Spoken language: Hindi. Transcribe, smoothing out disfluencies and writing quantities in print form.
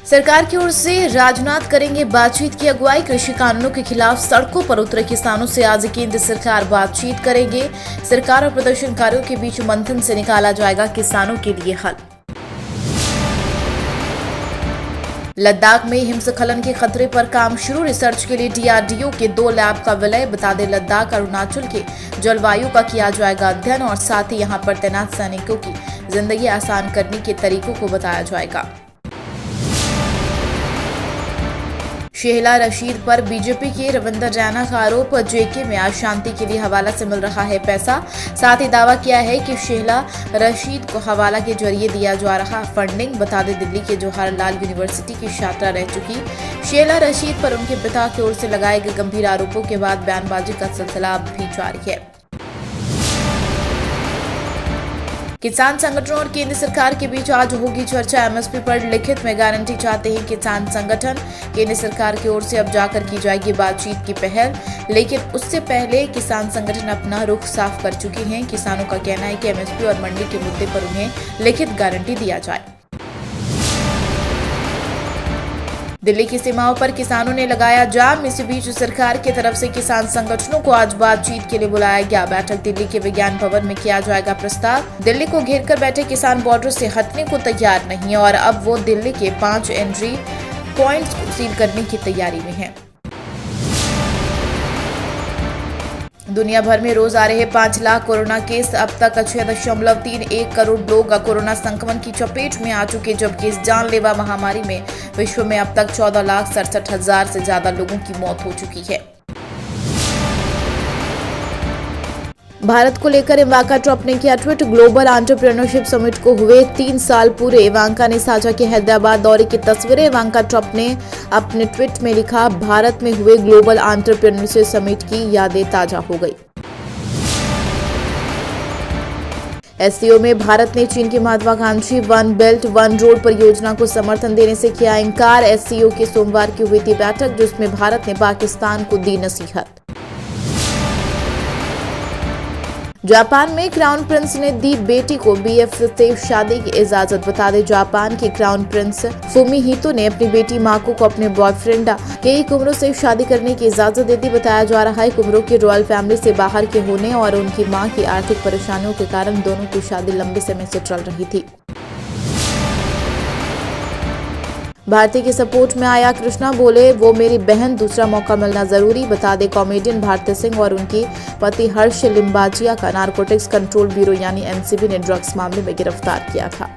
सरकार की ओर से राजनाथ करेंगे बातचीत की अगुवाई। कृषि कानूनों के खिलाफ सड़कों पर उतरे किसानों से आज केंद्र सरकार बातचीत करेंगे। सरकार और प्रदर्शनकारियों के बीच मंथन से निकाला जाएगा किसानों के लिए हल। लद्दाख में हिमस्खलन के खतरे पर काम शुरू। रिसर्च के लिए DRDO के 2 लैब का विलय। बता दें, लद्दाख अरुणाचल के जलवायु का किया जाएगा अध्ययन और साथ ही यहां पर तैनात सैनिकों की जिंदगी आसान करने के तरीकों को बताया जाएगा। शेहला रशीद पर बीजेपी के रविंदर रैना का आरोप। JK में आज शांति के लिए हवाला से मिल रहा है पैसा। साथ ही दावा किया है कि शेहला रशीद को हवाला के जरिए दिया जा रहा फंडिंग। बता दें, दिल्ली के जवाहरलाल यूनिवर्सिटी की छात्रा रह चुकी शेहला रशीद पर उनके पिता की ओर से लगाए गए गंभीर आरोपों के बाद बयानबाजी का सिलसिला अब भी जारी है। किसान संगठनों और केंद्र सरकार के बीच आज होगी चर्चा। MSP पर लिखित में गारंटी चाहते हैं किसान संगठन। केंद्र सरकार की ओर से अब जाकर की जाएगी बातचीत की पहल, लेकिन उससे पहले किसान संगठन अपना रुख साफ कर चुके हैं। किसानों का कहना है कि MSP और मंडी के मुद्दे पर उन्हें लिखित गारंटी दिया जाए। दिल्ली की सीमाओं पर किसानों ने लगाया जाम। इसी बीच सरकार की तरफ से किसान संगठनों को आज बातचीत के लिए बुलाया गया। बैठक दिल्ली के विज्ञान भवन में किया जाएगा प्रस्ताव। दिल्ली को घेरकर बैठे किसान बॉर्डर से हटने को तैयार नहीं और अब वो दिल्ली के 5 एंट्री पॉइंट्स को सील करने की तैयारी में है। दुनिया भर में रोज आ रहे 5 लाख कोरोना केस। अब तक 6.31 करोड़ लोग कोरोना संक्रमण की चपेट में आ चुके, जबकि इस जानलेवा महामारी में विश्व में अब तक 14,67,000 से ज्यादा लोगों की मौत हो चुकी है। भारत को लेकर इवांका ट्रम्प ने किया ट्वीट। ग्लोबल एंटरप्रेन्योरशिप समिट को हुए 3 साल पूरे। इवांका ने साझा की हैदराबाद दौरे की तस्वीरें। इवांका ट्रम्प ने अपने ट्वीट में लिखा, भारत में हुए ग्लोबल एंटरप्रेन्योरशिप समिट की यादें ताजा हो गई। SCO में भारत ने चीन की महत्वाकांक्षी वन बेल्ट वन रोड परियोजना को समर्थन देने से किया इनकार। SCO की सोमवार की हुई थी बैठक, जिसमें भारत ने पाकिस्तान को दी नसीहत। जापान में क्राउन प्रिंस ने दी बेटी को BF से शादी की इजाजत। बता दें, जापान के क्राउन प्रिंस फुमिहितो ने अपनी बेटी माको को अपने बॉयफ्रेंड केई कुमरो से शादी करने की इजाजत दे दी। बताया जा रहा है, कुमरो की रॉयल फैमिली से बाहर के होने और उनकी मां की आर्थिक परेशानियों के कारण दोनों की शादी लंबे समय से चल रही थी। भारती के सपोर्ट में आया कृष्णा, बोले वो मेरी बहन, दूसरा मौका मिलना जरूरी। बता दें, कॉमेडियन भारती सिंह और उनकी पति हर्ष लिम्बाचिया का नारकोटिक्स कंट्रोल ब्यूरो यानी NCB ने ड्रग्स मामले में गिरफ्तार किया था।